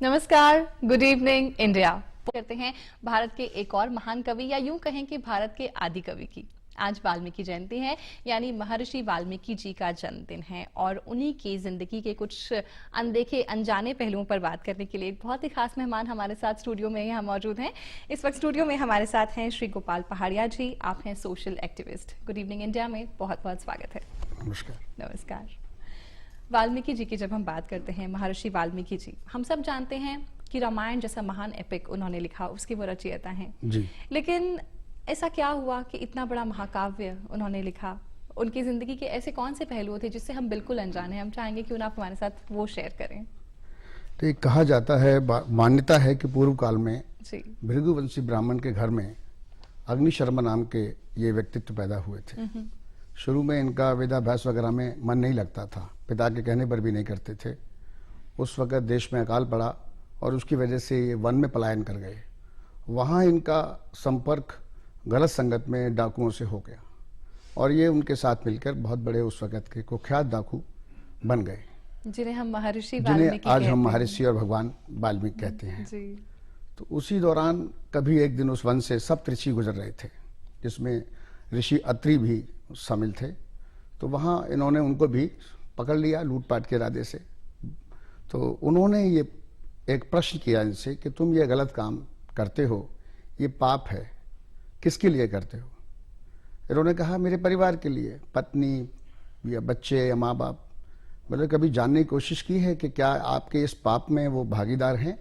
नमस्कार, good evening India. करते हैं भारत के एक और महान कवि या यूं कहें कि भारत के आदि कवि की। आज वाल्मीकि जयंती है, यानी महर्षि वाल्मीकि जी का जन्मदिन है और उन्हीं की जिंदगी के कुछ अनदेखे अनजाने पहलुओं पर बात करने के लिए एक बहुत ही खास मेहमान हमारे साथ स्टूडियो में यहाँ मौजूद हैं। इस वक्त स्टूडियो में हमारे साथ हैं श्री गोपाल पहाड़िया जी। आप हैं social activist. Good evening India में बहुत बहुत स्वागत है। नमस्कार। नमस्कार। वाल्मीकि जी की जब हम बात करते हैं, महर्षि वाल्मीकि जी, हम सब जानते हैं कि रामायण जैसा महान एपिक उन्होंने लिखा, उसकी वो रचयिता हैं जी। लेकिन ऐसा क्या हुआ कि इतना बड़ा महाकाव्य उन्होंने लिखा? उनकी जिंदगी के ऐसे कौन से पहलू थे जिससे हम बिल्कुल अनजान हैं? हम चाहेंगे कि आप हमारे साथ वो शेयर करें। तो एक कहा जाता है, मान्यता है कि पूर्व काल में जी। भृगुवंशी ब्राह्मण के घर में अग्नि शर्मा नाम के ये व्यक्तित्व पैदा हुए थे। शुरू में इनका वेदाभ्यास वगैरह में मन नहीं लगता था, पिता के कहने पर भी नहीं करते थे। उस वक्त देश में अकाल पड़ा और उसकी वजह से ये वन में पलायन कर गए। वहाँ इनका संपर्क गलत संगत में डाकुओं से हो गया और ये उनके साथ मिलकर बहुत बड़े उस वक्त के कुख्यात डाकू बन गए, जिन्हें हम महर्षि जिन्हें आज हम महर्षि और भगवान वाल्मीकि कहते हैं। जी। तो उसी दौरान कभी एक दिन उस वन से सप्त ऋषि गुजर रहे थे, जिसमें ऋषि अत्रि भी शामिल थे। तो वहाँ इन्होंने उनको भी पकड़ लिया लूटपाट के इरादे से। तो उन्होंने ये एक प्रश्न किया इनसे कि तुम ये गलत काम करते हो, ये पाप है, किसके लिए करते हो? इन्होंने कहा मेरे परिवार के लिए, पत्नी या बच्चे या माँ बाप। बोले कभी जानने की कोशिश की है कि क्या आपके इस पाप में वो भागीदार हैं?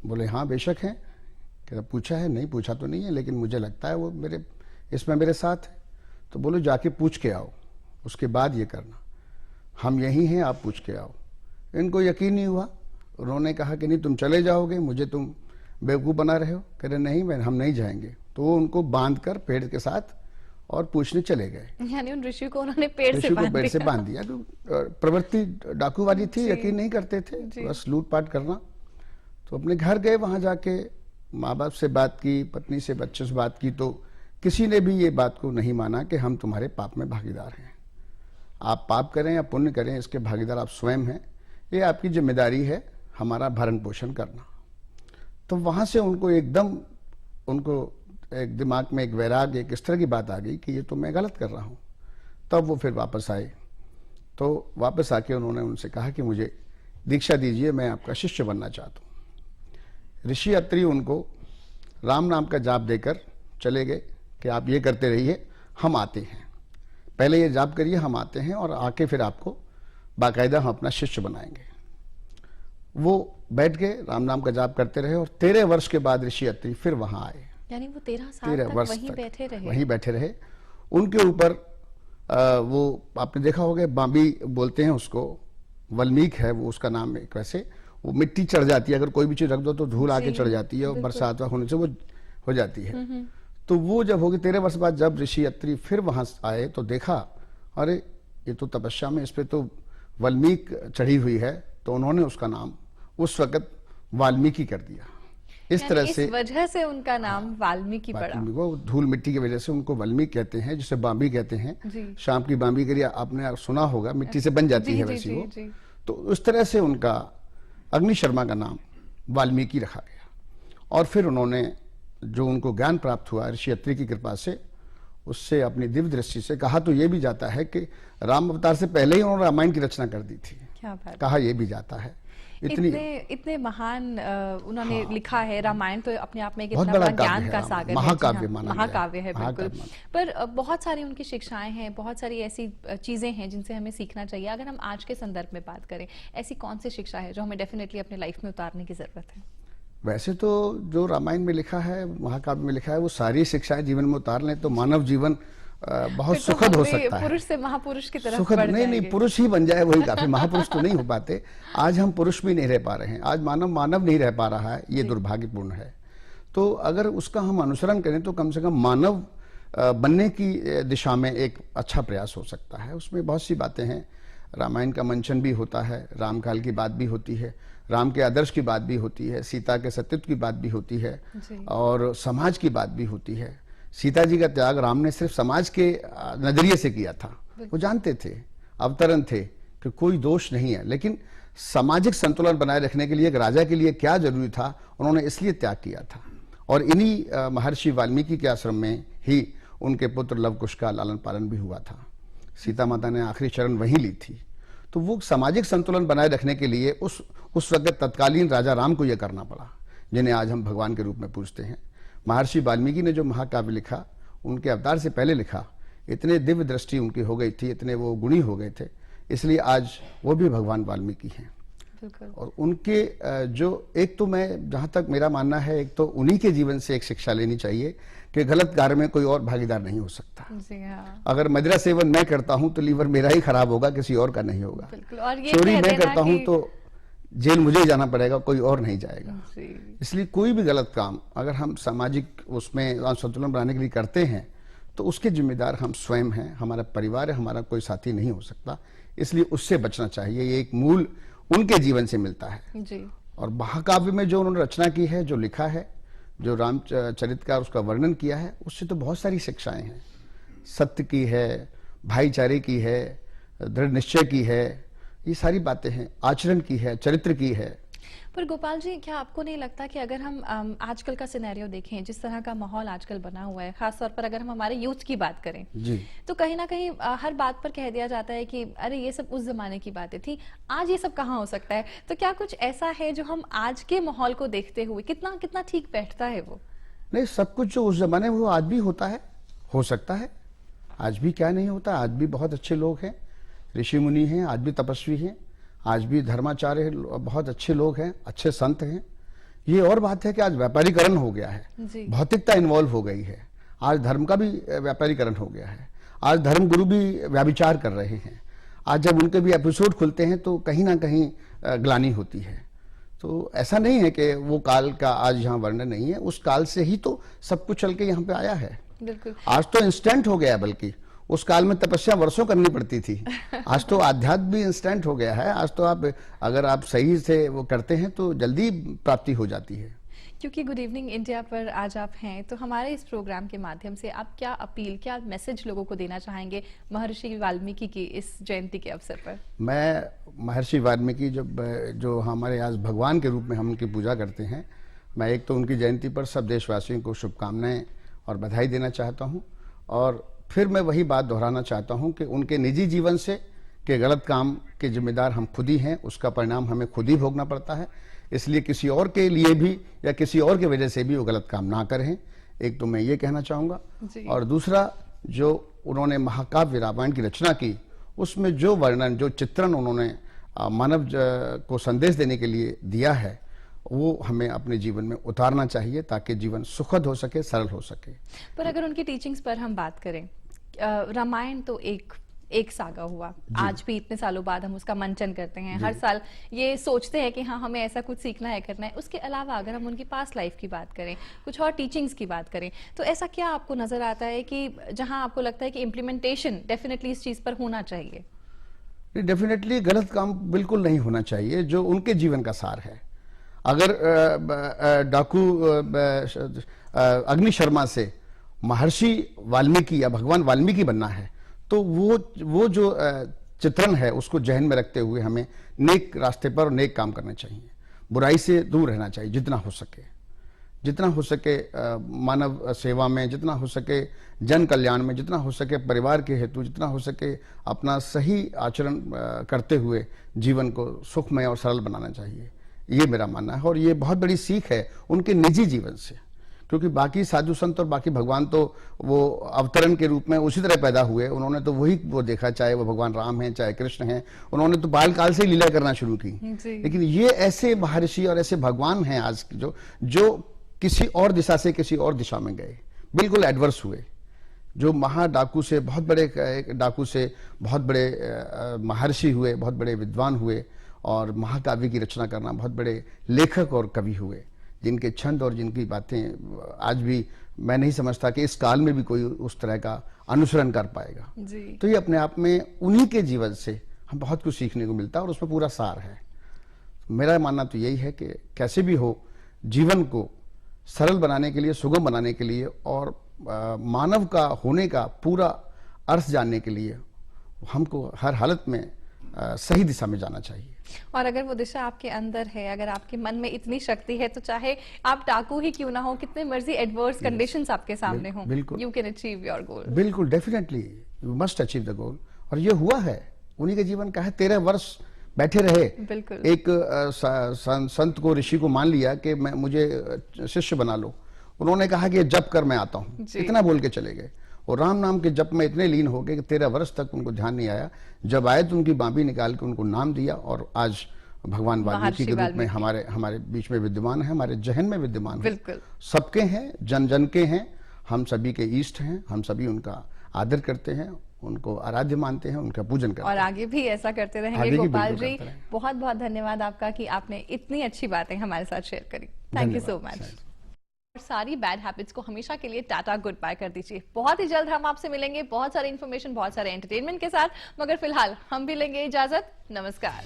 बोले हाँ बेशक हैं। क्या पूछा है? नहीं पूछा तो नहीं है, लेकिन मुझे लगता है वो इसमें मेरे साथ है। तो बोलो जाके पूछ के आओ, उसके बाद ये करना। हम यही हैं, आप पूछ के आओ। इनको यकीन नहीं हुआ। उन्होंने कहा कि नहीं तुम चले जाओगे, मुझे तुम बेवकूफ़ बना रहे हो। कह रहे नहीं, हम नहीं जाएंगे। तो वो उनको बांध कर पेड़ के साथ और पूछने चले गए। यानी उन ऋषि को उन्होंने पेड़ से बांध दिया। प्रवृत्ति डाकू वाली थी, यकीन नहीं करते थे, बस लूटपाट करना। तो अपने घर गए, वहां जाके माँ बाप से बात की, पत्नी से, बच्चों से बात की। तो किसी ने भी ये बात को नहीं माना कि हम तुम्हारे पाप में भागीदार हैं। आप पाप करें या पुण्य करें, इसके भागीदार आप स्वयं हैं। ये आपकी जिम्मेदारी है हमारा भरण पोषण करना। तो वहां से उनको एक दिमाग में एक वैराग्य, एक इस तरह की बात आ गई कि ये तो मैं गलत कर रहा हूँ। तब वो फिर वापस आए। तो वापस आके उन्होंने उनसे कहा कि मुझे दीक्षा दीजिए, मैं आपका शिष्य बनना चाहता हूँ। ऋषि अत्रि उनको राम नाम का जाप देकर चले गए कि आप ये करते रहिए, हम आते हैं। पहले ये जाप करिए, हम आते हैं, और आके फिर आपको बाकायदा हम अपना शिष्य बनाएंगे। वो बैठ गए, राम नाम का जाप करते रहे और 13 वर्ष के बाद ऋषि अत्रि फिर वहां आए। यानी वो 13 साल तक वहीं बैठे रहे। उनके ऊपर वो आपने देखा होगा, बांबी बोलते हैं उसको, वाल्मीकि है वो उसका नाम है। वैसे वो मिट्टी चढ़ जाती है, अगर कोई भी चीज रख दो तो धूल आके चढ़ जाती है और बरसात होने से वो हो जाती है। तो वो जब हो गई 13 वर्ष बाद, जब ऋषि अत्रि फिर वहां आए तो देखा, अरे ये तो तपस्या में इस पे तो वाल्मीकि चढ़ी हुई है। तो उन्होंने उसका नाम उस वक्त वाल्मीकि कर दिया। इस तरह से, इस वजह से उनका नाम वाल्मीकि पड़ा। वो धूल मिट्टी की वजह से उनको वाल्मीकि कहते हैं, जिसे बांबी कहते हैं। शाम की बांबी करिए, आपने सुना होगा, मिट्टी से बन जाती है वैसी वो। तो उस तरह से उनका अग्नि शर्मा का नाम वाल्मीकि रखा गया। और फिर उन्होंने जो उनको ज्ञान प्राप्त हुआ ऋषि अत्रि की कृपा से, उससे अपनी दिव्य दृष्टि से, कहा तो ये भी जाता है कि राम अवतार से पहले ही उन्होंने रामायण की रचना कर दी थी। क्या बात। कहा यह भी जाता है। इतने महान उन्होंने लिखा है। रामायण तो अपने आप में एक बहुत इतना बड़ा बड़ा ज्ञान का सागर है, महाकाव्य है बिल्कुल। पर बहुत सारी उनकी शिक्षाएं हैं, बहुत सारी ऐसी चीजें हैं जिनसे हमें सीखना चाहिए। अगर हम आज के संदर्भ में बात करें, ऐसी कौन सी शिक्षा है जो हमें डेफिनेटली अपने लाइफ में उतारने की जरूरत है? वैसे तो जो रामायण में लिखा है, महाकाव्य में लिखा है, वो सारी शिक्षाएं जीवन में उतार लें तो मानव जीवन बहुत सुखद हो सकता है। पुरुष से महापुरुष की तरफ सुखद नहीं, पुरुष ही बन जाए वही काफी। महापुरुष तो नहीं हो पाते। आज हम पुरुष भी नहीं रह पा रहे हैं, आज मानव नहीं रह पा रहा है, ये दुर्भाग्यपूर्ण है। तो अगर उसका हम अनुसरण करें तो कम से कम मानव बनने की दिशा में एक अच्छा प्रयास हो सकता है। उसमें बहुत सी बातें हैं। रामायण का मंचन भी होता है, रामकाल की बात भी होती है, राम के आदर्श की बात भी होती है, सीता के सतीत्व की बात भी होती है, और समाज की बात भी होती है। सीता जी का त्याग राम ने सिर्फ समाज के नजरिए से किया था। वो जानते थे, अवतरण थे कि कोई दोष नहीं है, लेकिन सामाजिक संतुलन बनाए रखने के लिए एक राजा के लिए क्या जरूरी था, उन्होंने इसलिए त्याग किया था। और इन्हीं महर्षि वाल्मीकि के आश्रम में ही उनके पुत्र लवकुश का लालन पालन भी हुआ था। सीता माता ने आखिरी शरण वहीं ली थी। तो वो सामाजिक संतुलन बनाए रखने के लिए उस वक्त तत्कालीन राजा राम को यह करना पड़ा, जिन्हें आज हम भगवान के रूप में पूजते हैं। महर्षि वाल्मीकि ने जो महाकाव्य लिखा, उनके अवतार से पहले लिखा। इतने दिव्य दृष्टि उनकी हो गई थी, इतने वो गुणी हो गए थे, इसलिए आज वो भी भगवान वाल्मीकि हैं। और उनके जो एक तो मैं जहां तक मेरा मानना है, एक तो उन्हीं के जीवन से एक शिक्षा लेनी चाहिए कि गलत कार्य में कोई और भागीदार नहीं हो सकता। जी हाँ। अगर मदिरा सेवन मैं करता हूं तो लीवर मेरा ही खराब होगा, किसी और का नहीं होगा। और ये चोरी मैं करता हूं तो जेल मुझे ही जाना पड़ेगा, कोई और नहीं जाएगा। इसलिए कोई भी गलत काम अगर हम सामाजिक उसमें संतुलन बनाने के लिए करते हैं तो उसके जिम्मेदार हम स्वयं हैं, हमारा परिवार है, हमारा कोई साथी नहीं हो सकता। इसलिए उससे बचना चाहिए। ये एक मूल उनके जीवन से मिलता है जी। और महाकाव्य में जो उन्होंने रचना की है, जो लिखा है, जो रामचरित का उसका वर्णन किया है, उससे तो बहुत सारी शिक्षाएं हैं। सत्य की है, भाईचारे की है, दृढ़ निश्चय की है, ये सारी बातें हैं, आचरण की है, चरित्र की है। पर गोपाल जी, क्या आपको नहीं लगता कि अगर हम आजकल का सिनेरियो देखें, जिस तरह का माहौल आजकल बना हुआ है, खासतौर पर अगर हम हमारे यूथ की बात करें जी, तो कहीं ना कहीं हर बात पर कह दिया जाता है कि अरे ये सब उस जमाने की बातें थी, आज ये सब कहाँ हो सकता है। तो क्या कुछ ऐसा है जो हम आज के माहौल को देखते हुए कितना कितना ठीक बैठता है वो? नहीं, सब कुछ जो उस जमाने में वो आज भी होता है, हो सकता है। आज भी क्या नहीं होता, आज भी बहुत अच्छे लोग हैं, ऋषि मुनि हैं, आज भी तपस्वी हैं, आज भी धर्माचार्य बहुत अच्छे लोग हैं, अच्छे संत हैं। ये और बात है कि आज व्यापारीकरण हो गया है, भौतिकता इन्वॉल्व हो गई है। आज धर्म का भी व्यापारीकरण हो गया है। आज धर्म गुरु भी व्याभिचार कर रहे हैं। आज जब उनके भी एपिसोड खुलते हैं तो कहीं ना कहीं ग्लानि होती है। तो ऐसा नहीं है कि वो काल का आज यहाँ वर्णन नहीं है, उस काल से ही तो सब कुछ चल के यहाँ पे आया है। बिल्कुल। आज तो इंस्टेंट हो गया है, बल्कि उस काल में तपस्या वर्षों करनी पड़ती थी। आज तो आध्यात्म भी इंस्टेंट हो गया है। आज तो आप अगर आप सही से वो करते हैं तो जल्दी प्राप्ति हो जाती है। क्योंकि गुड इवनिंग इंडिया पर आज आप हैं, तो हमारे इस प्रोग्राम के माध्यम से आप क्या अपील, क्या मैसेज लोगों को देना चाहेंगे महर्षि वाल्मीकि की इस जयंती के अवसर पर? मैं महर्षि वाल्मीकि जो हमारे आज भगवान के रूप में हम उनकी पूजा करते हैं, मैं एक तो उनकी जयंती पर सब देशवासियों को शुभकामनाएं और बधाई देना चाहता हूँ। और फिर मैं वही बात दोहराना चाहता हूँ कि उनके निजी जीवन से के गलत काम के जिम्मेदार हम खुद ही हैं, उसका परिणाम हमें खुद ही भोगना पड़ता है। इसलिए किसी और के लिए भी या किसी और की वजह से भी वो गलत काम ना करें, एक तो मैं ये कहना चाहूँगा। और दूसरा, जो उन्होंने महाकाव्य रामायण की रचना की, उसमें जो वर्णन, जो चित्रण उन्होंने मानव को संदेश देने के लिए दिया है, वो हमें अपने जीवन में उतारना चाहिए ताकि जीवन सुखद हो सके, सरल हो सके। पर अगर उनकी टीचिंग्स पर हम बात करें, रामायण तो एक सागा हुआ, आज भी इतने सालों बाद हम उसका मंचन करते हैं, हर साल ये सोचते हैं कि हाँ हमें ऐसा कुछ सीखना है, करना है। उसके अलावा अगर हम उनकी पास्ट लाइफ की बात करें, कुछ और टीचिंग्स की बात करें, तो ऐसा क्या आपको नजर आता है कि जहां आपको लगता है कि इम्प्लीमेंटेशन डेफिनेटली इस चीज पर होना चाहिए? डेफिनेटली गलत काम बिल्कुल नहीं होना चाहिए, जो उनके जीवन का सार है। अगर डाकू अग्नि शर्मा से महर्षि वाल्मीकि या भगवान वाल्मीकि बनना है, तो वो जो चित्रण है उसको जहन में रखते हुए हमें नेक रास्ते पर नेक काम करने चाहिए, बुराई से दूर रहना चाहिए जितना हो सके, मानव सेवा में, जितना हो सके जन कल्याण में, जितना हो सके परिवार के हेतु, जितना हो सके अपना सही आचरण करते हुए जीवन को सुखमय और सरल बनाना चाहिए। ये मेरा मानना है और ये बहुत बड़ी सीख है उनके निजी जीवन से, क्योंकि बाकी साधु संत और बाकी भगवान तो वो अवतरण के रूप में उसी तरह पैदा हुए, उन्होंने तो वही वो देखा, चाहे वो भगवान राम हैं चाहे कृष्ण हैं, उन्होंने तो बाल काल से ही लीला करना शुरू की। लेकिन ये ऐसे महर्षि और ऐसे भगवान हैं आज जो किसी और दिशा से किसी और दिशा में गए, बिल्कुल एडवर्स हुए, जो महाडाकू से बहुत बड़े डाकू से बहुत बड़े महर्षि हुए, बहुत बड़े विद्वान हुए और महाकाव्य की रचना करना बहुत बड़े लेखक और कवि हुए, जिनके छंद और जिनकी बातें आज भी मैं नहीं समझता कि इस काल में भी कोई उस तरह का अनुसरण कर पाएगा। तो ये अपने आप में उन्हीं के जीवन से हम बहुत कुछ सीखने को मिलता है और उसमें पूरा सार है। मेरा मानना तो यही है कि कैसे भी हो, जीवन को सरल बनाने के लिए, सुगम बनाने के लिए और मानव का होने का पूरा अर्थ जानने के लिए हमको हर हालत में सही दिशा में जाना चाहिए। और अगर वो दिशा आपके अंदर है, अगर आपके मन में इतनी शक्ति है, तो चाहे आप डाकू ही क्यों ना हो, कितने मर्जी एडवर्स कंडीशंस आपके सामने हों, बिल्कुल you can achieve your goal. बिल्कुल, definitely you must achieve the goal. और ये हुआ है, उन्हीं के जीवन का है। 13 वर्ष बैठे रहे, बिल्कुल। एक संत को, ऋषि को मान लिया कि मैं, मुझे शिष्य बना लो। उन्होंने कहा कि जप कर मैं आता हूँ, इतना बोल के चले गए। और राम नाम के जप में इतने लीन हो गए कि 13 वर्ष तक उनको ध्यान नहीं आया। जब आए तो उनकी बाबी निकाल के उनको नाम दिया, और आज भगवान वाल्मीकि के रूप में हमारे बीच में विद्यमान है, हमारे जहन में विद्यमान है। बिल्कुल, सबके हैं, जन जन के हैं, हम सभी के ईष्ट हैं, हम सभी उनका आदर करते हैं, उनको आराध्य मानते हैं, उनका पूजन करते हैं, और आगे भी ऐसा करते रहेंगे। गोपाल जी, बहुत बहुत धन्यवाद आपका कि आपने इतनी अच्छी बातें हमारे साथ शेयर करी। Thank you so much. और सारी बैड हैबिट्स को हमेशा के लिए टाटा गुड बाय कर दीजिए। बहुत ही जल्द हम आपसे मिलेंगे बहुत सारी इन्फॉर्मेशन, बहुत सारे एंटरटेनमेंट के साथ, मगर फिलहाल हम भी लेंगे इजाजत। नमस्कार।